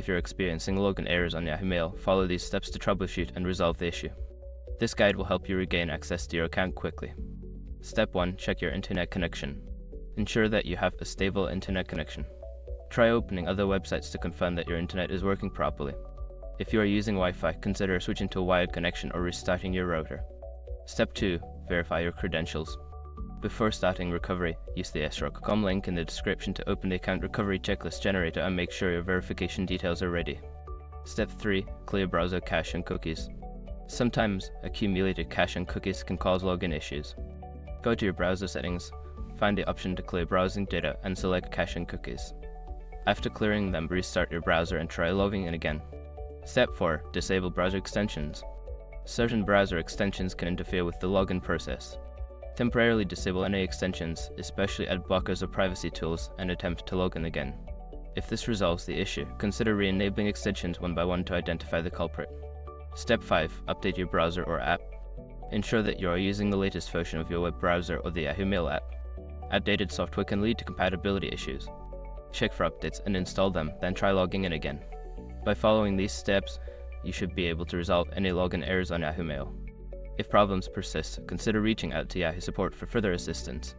If you're experiencing login errors on Yahoo Mail, follow these steps to troubleshoot and resolve the issue. This guide will help you regain access to your account quickly. Step 1. Check your internet connection. Ensure that you have a stable internet connection. Try opening other websites to confirm that your internet is working properly. If you are using Wi-Fi, consider switching to a wired connection or restarting your router. Step 2. Verify your credentials. Before starting recovery, use the srock.com link in the description to open the account recovery checklist generator and make sure your verification details are ready. Step 3. Clear browser cache and cookies. Sometimes, accumulated cache and cookies can cause login issues. Go to your browser settings, find the option to clear browsing data and select cache and cookies. After clearing them, restart your browser and try logging in again. Step 4. Disable browser extensions. Certain browser extensions can interfere with the login process. Temporarily disable any extensions, especially ad blockers or privacy tools, and attempt to log in again. If this resolves the issue, consider re-enabling extensions one by one to identify the culprit. Step 5. Update your browser or app. Ensure that you are using the latest version of your web browser or the Yahoo Mail app. Outdated software can lead to compatibility issues. Check for updates and install them, then try logging in again. By following these steps, you should be able to resolve any login errors on Yahoo Mail. If problems persist, consider reaching out to Yahoo support for further assistance.